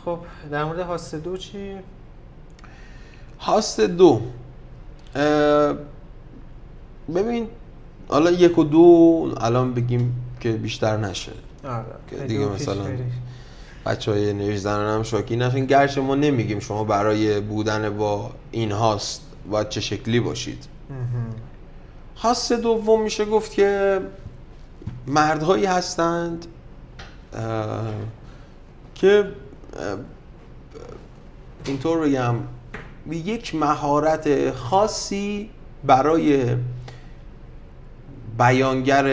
خب در مورد هاست 2 چی؟ هاست 2 ببین حالا 1 و 2 الان بگیم که بیشتر نشه که دیگه مثلا بچهای نویش زنان هم شاکی نشن، گرچه ما نمیگیم شما برای بودن با این هاست باید چه شکلی باشید. هاست دوم میشه گفت که مردهایی هستند که اینطور بگم یک مهارت خاصی برای بیانگر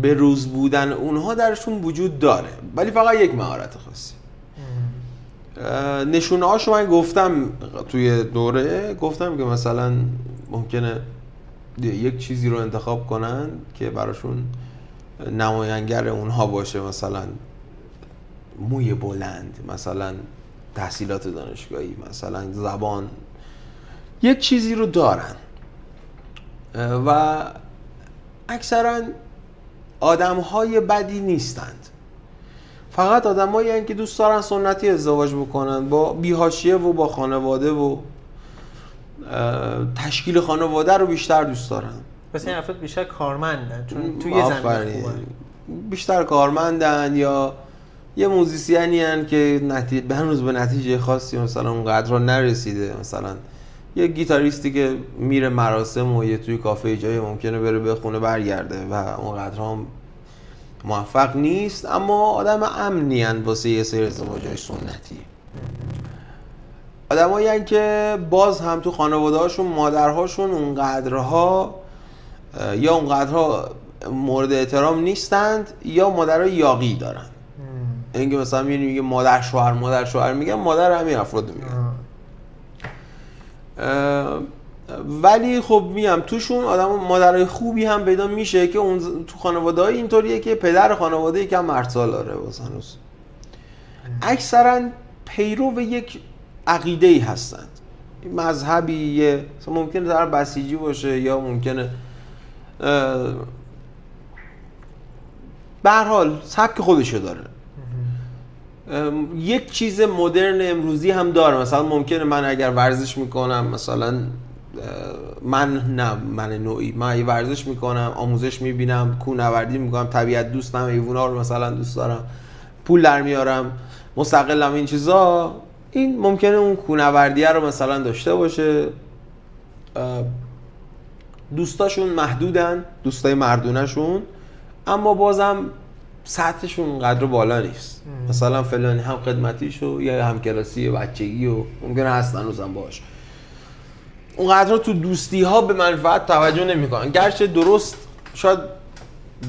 به روز بودن اونها درشون وجود داره، ولی فقط یک مهارت خاصی. نشونه هاشو من گفتم توی دوره، گفتم که مثلا ممکنه یک چیزی رو انتخاب کنن که براشون نماینگر اونها باشه، مثلا موی بلند، مثلا تحصیلات دانشگاهی، مثلا زبان، یک چیزی رو دارن و اکثرا آدم‌های بدی نیستند، فقط آدم‌هایی هستند که دوست دارن سنتی ازدواج بکنن، با بی‌حاشیه و با خانواده و تشکیل خانواده رو بیشتر دوست دارن. پس این افراد بیشتر کارمندن، چون توی زمینه خوبن، بیشتر کارمندن یا یه موزیسینی هن که هنوز به نتیجه خاصی مثلا اونقدر رو نرسیده، مثلا یه گیتاریستی که میره مراسم و یه توی کافه جایی ممکنه بره بخونه برگرده و اونقدر هم موفق نیست، اما آدم امنی هن واسه یه سری ازدواج‌های سنتی. آدمایی هن که باز هم تو خانواده هاشون مادرهاشون اونقدرها یا اونقدرها مورد احترام نیستند یا مادرها یاغی دارن. اینکه مثلا میگه مادر شوهر میگن، مادر همین افراد میگن. ولی خب میگم توشون آدم مادرای خوبی هم پیدا میشه که اون تو خانواده‌های اینطوریه که پدر خانواده یکم مردسال داره واسه هنوز. اکثرا پیرو یک عقیده‌ای هستند، مذهبی، ممکنه در بسیجی باشه یا ممکنه به هر حال سبک خودشو داره. یک چیز مدرن امروزی هم داره، مثلا ممکنه من اگر ورزش میکنم، مثلا من نوعی من ورزش میکنم، آموزش میبینم، کوهنوردی میکنم، طبیعت دوستم، حیونا رو مثلا دوست دارم، پول در میارم، مستقلم، این چیزا، این ممکنه اون کوهنوردیه رو مثلا داشته باشه. دوستاشون محدودن، دوستای مردونه‌شون، اما بازم سطحشون قدر بالا نیست. مثلا فلانی هم خدمتیشو یا همکلاسی بچگی و ممکنه هستن هنوزم باش، اونقدر تو دوستی ها به منفعت توجه نمیکنن. گرچه درست شاید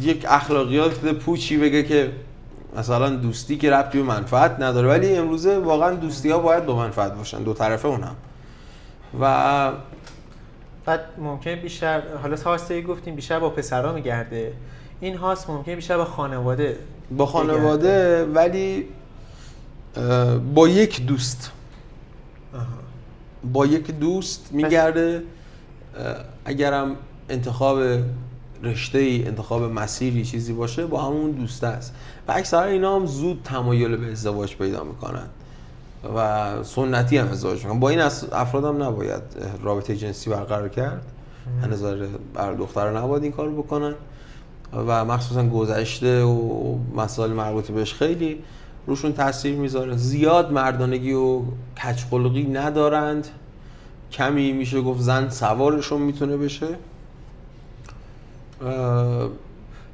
یک اخلاقیات پوچی بگه که مثلا دوستی که ربطی به منفعت نداره، ولی امروزه واقعا دوستی ها باید با منفعت باشن، دو طرفه اونم. و بعد ممکنه بیشتر، حالا هاسته گفتیم بیشتر با پسرا میگرده، این هاست ممکنه بیشتر با خانواده ولی با یک دوست با یک دوست میگرده. اگرم انتخاب رشته‌ای، انتخاب مسیری چیزی باشه، با همون دوسته است و اکثرا اینا هم زود تمایل به ازدواج پیدا میکنن و سنتی هم ازدواج میکنن. با این افراد هم نباید رابطه جنسی برقرار کرد، از نظر دخترها نباید این کارو بکنن و مخصوصا گذشته و مسائل مربوط بهش خیلی روشون تاثیر میذاره. زیاد مردانگی و کج‌خلقی ندارند، کمی میشه گفت زن سوارشون میتونه بشه.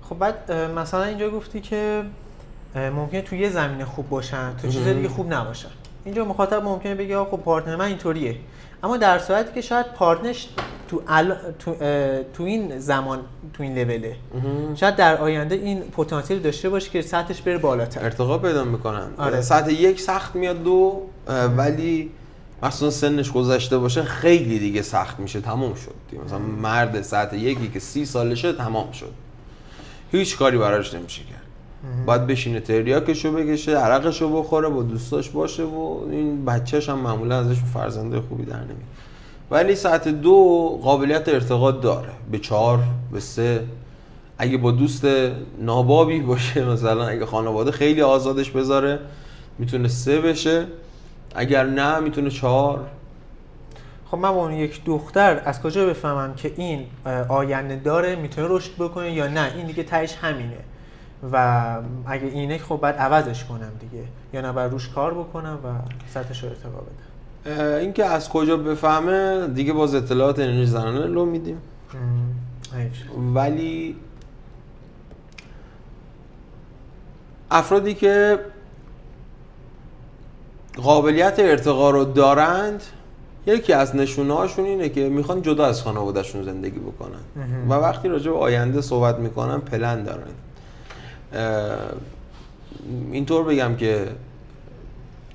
خب بعد مثلا اینجا گفتی که ممکنه توی یه زمینه خوب باشن، تو چیز دیگه خوب نباشن. اینجا مخاطب ممکنه بگه خب پارتنر من اینطوریه، اما در صورتی که شاید پارتنرش تو این زمان تو این لوله، شاید در آینده این پتانسیل داشته باشه که سطحش بره بالاتر، ارتقا پیدا میکنن. آره. سطح یک سخت میاد، دو ولی مثلا سنش گذشته باشه خیلی دیگه سخت میشه، تمام شد. مثلا مرد سطح یکی که 30 سالشه تمام شد، هیچ کاری براش نمیشه کرد. باید بشینه تریاکشو بکشه، عرقشو بخوره، با دوستاش باشه و این بچه‌ش هم معمولا ازش فرزنده خوبی در نمیاد. ولی سطح 2 قابلیت ارتقا داره به 4، به 3. اگه با دوست نابابی باشه، مثلا اگه خانواده خیلی آزادش بذاره، میتونه 3 بشه، اگر نه میتونه 4. خب من با اون یک دختر از کجا بفهمم که این آینده داره، میتونه رشد بکنه یا نه این دیگه تهش همینه و اگه اینه خب باید عوضش کنم دیگه، یا نه باید روش کار بکنم و سطحش رو ارتقا بدم؟ این که از کجا بفهمه دیگه باز اطلاعات انرژی زنانه لو میدیم. ولی افرادی که قابلیت ارتقا رو دارند، یکی از نشونه‌هاشون اینه که میخوان جدا از خانواده‌شون زندگی بکنن و وقتی راجع به آینده صحبت میکنن پلن دارن. اینطور بگم که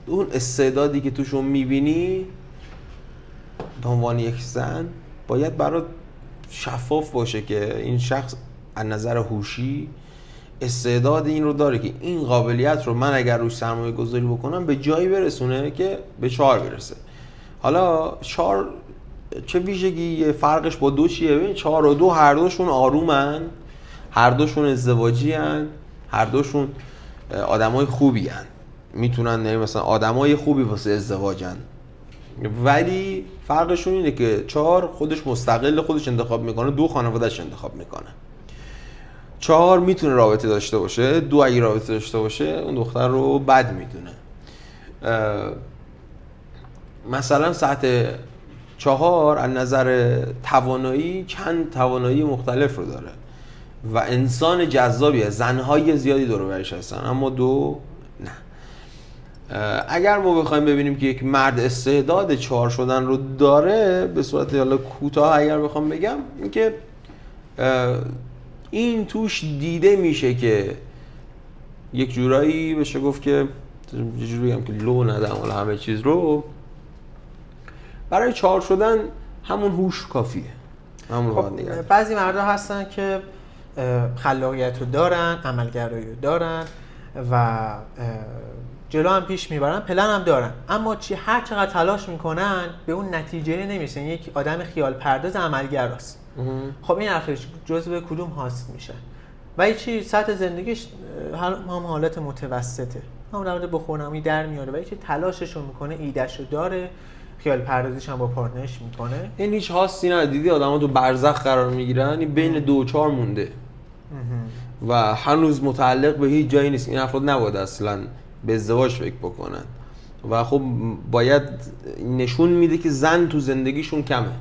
اون استعدادی که توشون میبینی به عنوان یک زن باید برات شفاف باشه که این شخص از نظر هوشی استعداد این رو داره که این قابلیت رو من اگر روش سرمایه گذاری بکنم به جایی برسونه که به 4 برسه. حالا 4 چه ویژگی فرقش با 2 چیه؟ ببین 4 و 2 هر دوشون آرومن، هر دوشون ازدواجی هن، هر دوشون آدمای خوبی هن، میتونن یعنی مثلا آدمای خوبی واسه ازدواجن، ولی فرقشون اینه که 4 خودش مستقل خودش انتخاب میکنه، 2 خانواده‌اش انتخاب میکنه. 4 میتونه رابطه داشته باشه، 2 اگه رابطه داشته باشه اون دختر رو بد میدونه. مثلا سطح 4 از نظر توانایی چند توانایی مختلف رو داره و انسان جذابیه، زنهای زیادی دور و برش هستن، اما 2 نه. اگر ما بخوایم ببینیم که یک مرد استعداد 4 شدن رو داره، به صورت حالا کوتاه اگر بخوام بگم این که این توش دیده میشه که یک جورایی بشه گفت که یه جوری هم که لو ندم حالا همه چیز رو، برای 4 شدن همون هوش کافیه. همون خب بعضی مردا هستن که خلاقیت رو دارن، عملگرایی رو دارن و جلو هم پیش میبرن، پلن هم دارن، اما هر چقدر تلاش میکنن به اون نتیجه نمیرسن. یک آدم خیال پرداز عملگراست. خب این حرفش جزو کدوم هاست میشه؟ و چی سطح زندگیش هم حالت متوسطه، همون روند بخورنمی در میاره و چی تلاشش رو میکنه، ایده‌شو داره، خیال پردازیش هم با پارتنرش میکنه. این هیچ هاستی نه. دیدی آدما تو برزخ قرار میگیرن، این بین 2 و 4 مونده و هنوز متعلق به هیچ جایی نیست. این افراد نباید اصلا به ازدواج فکر بکنن و خب باید نشون میده که زن تو زندگیشون کمه،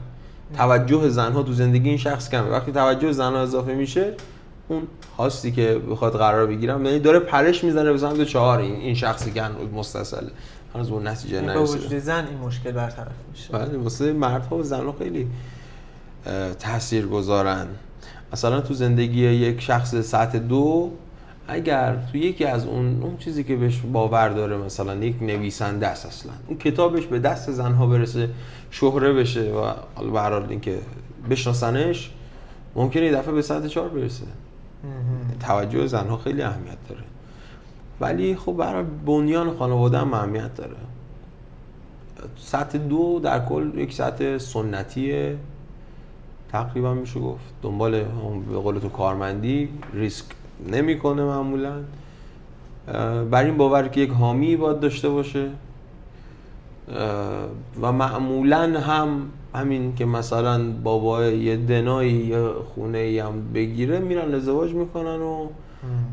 توجه زنها تو زندگی این شخص کمه. وقتی توجه زنها اضافه میشه اون هاستی که بخواد قرار بگیرم یعنی داره پرش میزنه به سمت 4. این شخصی که مستاصل هنوز اون نتیجه نرسیده. با وجود زن این مشکل برطرف میشه. بله واسه مردها و زنها خیلی تاثیرگذارن. مثلا تو زندگی یک شخص سطح 2 اگر تو یکی از اون چیزی که بهش باور داره، مثلا یک نویسنده است، اصلا اون کتابش به دست زنها برسه، شهره بشه و حالا به هر حال اینکه بشناسنش، ممکنه یه دفعه به سطح 4 برسه. توجه زنها خیلی اهمیت داره، ولی خب برای بنیان خانواده هم اهمیت داره. سطح 2 در کل یک سطح سنتیه تقریبا میشه گفت، دنبال هم به قول تو کارمندی، ریسک نمیکنه معمولا، بر این باور که یک حامی باید داشته باشه و معمولا هم همین که مثلا بابا یه دنایی یه خونه ای هم بگیره میرن ازدواج میکنن و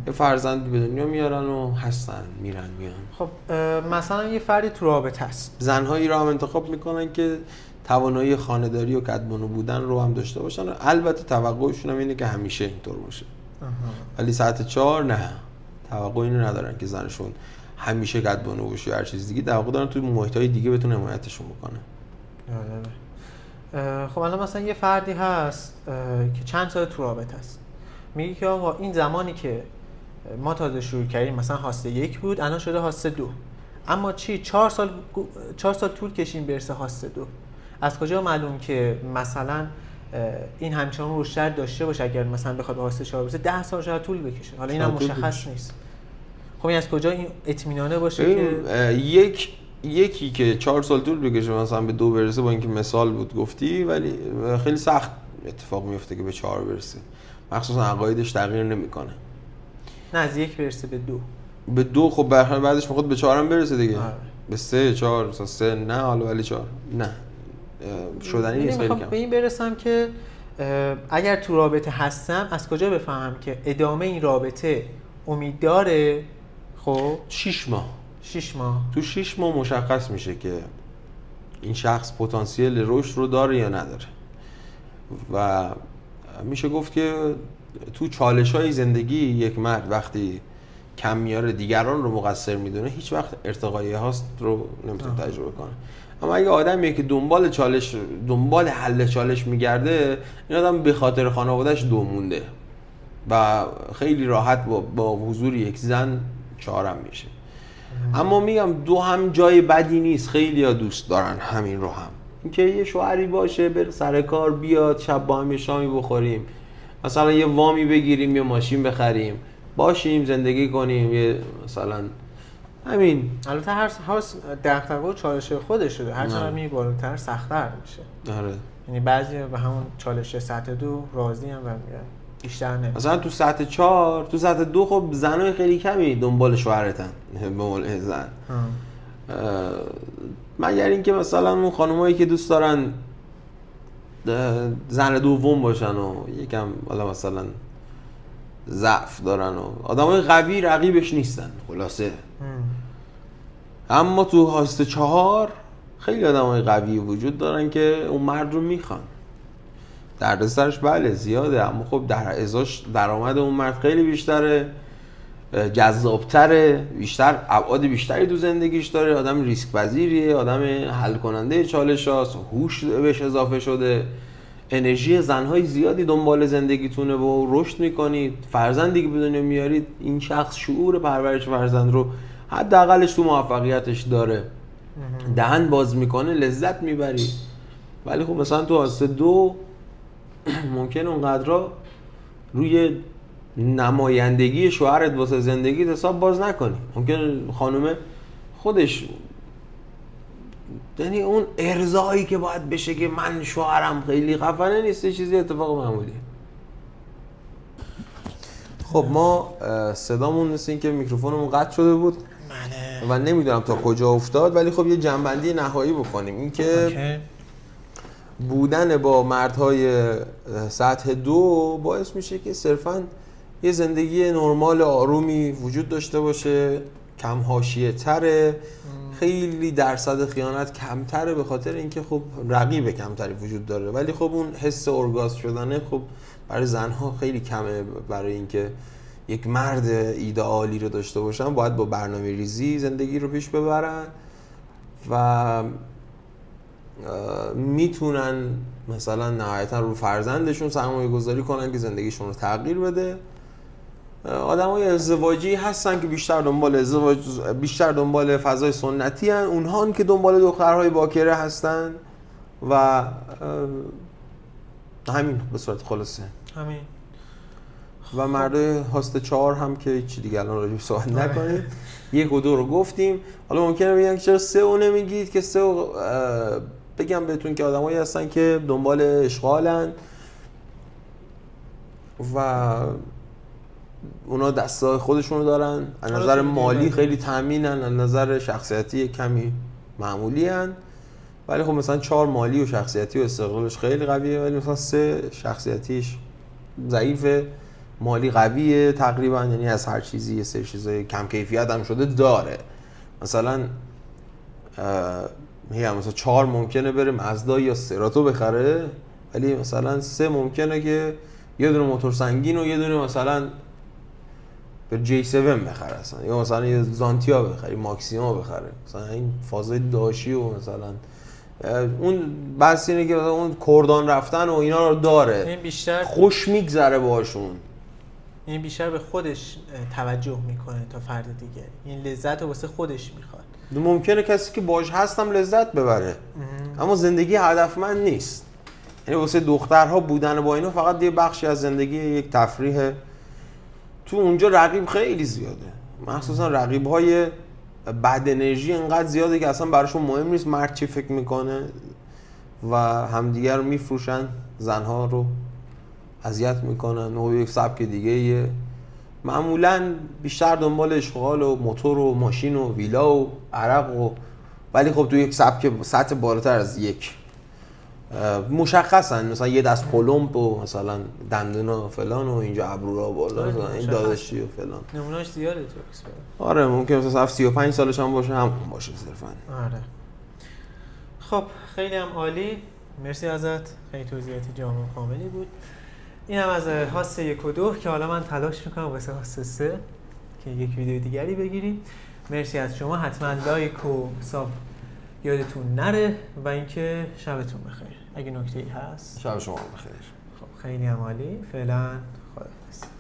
یه فرزند به دنیا میارن و هستن، میرن میان. خب مثلا یه فردی تو رابطه است، زنهایی رو هم انتخاب میکنن که توانایی خانه‌داری و کدبانو بودن رو هم داشته باشن، البته توقعشون هم اینه که همیشه اینطور باشه. ولی سطح 4 نه، توقع اینو ندارن که زنشون همیشه کدبانو باشه یا هر چیز دیگه، توقع دارن توی محیط‌های دیگه بتونه حمایتشون بکنه. خب الان مثلا یه فردی هست که چند سال تو رابطه است، میگه که آقا این زمانی که ما تازه شروع کردیم مثلا هاسته 1 بود، الان شده هاسته 2، اما 4 سال طول کشیم برسه هاسته 2. از کجا معلوم که مثلا این همچنان رشد داشته باشه؟ اگر مثلا بخواد به هاسته 4 برسه 10 سال شاید طول بکشه، حالا اینم مشخص نیست. خب این از کجا این اطمینانه باشه که یکی که 4 سال طول بکشه مثلا به 2 برسه، با اینکه مثال بود گفتی، ولی خیلی سخت اتفاق میفته که به 4 برسه، مخصوصا عقایدش تغییر نمیکنه. نه از 1 برسه به 2. به 2 خب بعدش میخواد به 4 هم برسه دیگه. به 3 4 3 نه حالا ولی 4 نه شدنی نیست. میخوام به این برسم که اگر تو رابطه هستم از کجا بفهمم که ادامه این رابطه امید داره؟ خب 6 ماه تو 6 ماه مشخص میشه که این شخص پتانسیل رشد رو داره یا نداره و میشه گفت که تو چالش‌های زندگی یک مرد وقتی کم میاره دیگران رو مقصر میدونه هیچ وقت ارتقایی هاست رو نمیتونه تجربه کنه. اما اگه آدمیه که دنبال حل چالش میگرده این آدم به خاطر خانواده‌اش دو مونده و خیلی راحت با حضور یک زن 4 میشه. اما میگم 2 هم جای بدی نیست، خیلی ها دوست دارن همین رو هم، اینکه یه شوهری باشه بره سر کار بیاد شب با هم یه شامی بخوریم، مثلا یه وامی بگیریم یه ماشین بخریم باشیم زندگی کنیم، یه مثلا همین. البته هر دغدغه و چالش خودش شده، هر چقدر میری بالاتر سخت‌تر میشه. آره یعنی بعضی به همون چالش سطح 2 راضی هم و میرن بیشتر نه. مثلا تو سطح 4 تو سطح 2 خب زنای خیلی کمی دنبال شوهرتن به مول زن، مگر اینکه مثلا اون خانمایی که دوست دارن زن دوم باشن و یکم حالا مثلا ضعف دارن و آدمای قوی رقیبش نیستن خلاصه. اما تو هاست 4 خیلی آدمای قوی وجود دارن که اون مرد رو میخوان. دردسرش بله زیاده، اما خب در ازاش درآمد اون مرد خیلی بیشتره، جذابتره، بیشتر ابعاد بیشتری تو زندگیش داره، آدم ریسک پذیریه، آدم حل کننده چالشاست، هوش بهش اضافه شده، انرژی زنهای زیادی دنبال زندگیتونه و رشد میکنید، فرزندی که به دنیا میارید این شخص شعور پرورش فرزند رو حداقلش تو موفقیتش داره، دهن باز میکنه لذت میبری. ولی خب مثلا تو هاست 2 ممکنه اونقدرها روی نمایندگی شوهرت واسه زندگیت حساب باز نکنی. ممکنه خانومه خودش یعنی اون ارضایی که باید بشه که من شوهرم خیلی خفنه نیست، چیزی اتفاق معمولی. خب ما صدامون مثل این که میکروفونمون قطع شده بود و نمیدونم تا کجا افتاد، ولی خب یه جنبندی نهایی بکنیم. این که بودن با مردهای سطح 2 باعث میشه که صرفاً یه زندگی نرمال آرومی وجود داشته باشه، کم حاشیه تره، خیلی درصد خیانت کمتره به خاطر اینکه خب رقیب کمتری وجود داره. ولی خب اون حس ارگاسم شدنه خب برای زنها خیلی کمه. برای اینکه یک مرد ایدئالی رو داشته باشن باید با برنامه ریزی زندگی رو پیش ببرن و میتونن مثلا نهایتا رو فرزندشون سرمایه گذاری کنن که زندگیشون رو تغییر بده. آدمای ازدواجی هستن که بیشتر دنبال ازدواج، بیشتر دنبال فضای سنتی هن، اونها که دنبال دخترهای باکره هستن و همین به صورت خلاصه همین. و مرده هاست 4 هم که چی دیگه الان راجع به صحبت نکنیم. 1 و 2 رو گفتیم. حالا ممکنه بگن که چرا 3 رو نمیگید که 3 بگم بهتون که آدمایی هستن که دنبال اشغالن و اونا دستای خودشونو دارن، از نظر مالی خیلی تامینن، از نظر شخصیتی کمی معمولی هن. ولی خب مثلا 4 مالی و شخصیتی و استقلالش خیلی قویه، ولی مثلا 3 شخصیتیش ضعیفه، مالی قویه تقریبا، یعنی از هر چیزی یه سری چیزای کم کیفیت هم شده داره. مثلا مثلا 4 ممکنه بره مزدا یا سراتو بخره، ولی مثلا 3 ممکنه که یه دونه موتور سنگین و یه دونه مثلا به جی 7 بخره اصلا، یا مثلا یه زانتیا بخره، ماکسیما بخره، مثلا این فازای داشی و مثلا اون بس اینه که مثلا اون کردان رفتن و اینا رو داره، این بیشتر خوش میگذره باهاشون، این بیشتر به خودش توجه میکنه تا فرد دیگه، این لذت رو واسه خودش میخواد. ممکنه کسی که باش هستم لذت ببره اما زندگی هدفمند نیست. یعنی واسه دخترها بودن با اینا فقط یه بخشی از زندگی، یک تفریح. تو اونجا رقیب خیلی زیاده، مخصوصا رقیب‌های بد انرژی انقدر زیاده که اصلا براشون مهم نیست مرد چی فکر میکنه و همدیگر رو میفروشن، زنها رو اذیت میکنن و یک سبک دیگه معمولا بیشتر دنبال اشغال و موتور و ماشین و ویلا و عرق و ولی خب توی یک سبک سطح بالاتر از یک مشخصن، مثلا یه دست پلمپ و مثلا دندونا فلان و اینجا ابرورا بالا این داداشی و فلان. نمونه‌اش زیاده تو اکسپرت. آره ممکن مثلا 35 سالش هم باشه همون باشه صرفا. آره. خب خیلی هم عالی. مرسی ازت. خیلی توضیحات جامع و کاملی بود. این هم از هاست 1 و 2 که حالا من تلاش میکنم واسه هاست 3 که یک ویدیو دیگری بگیریم. مرسی از شما. حتما لایک و ساب یادتون نره و اینکه شبتون بخیر. اگه نکته‌ای هست شب شما بخیر. خب خیلی هم عالی. فعلا خداحافظ.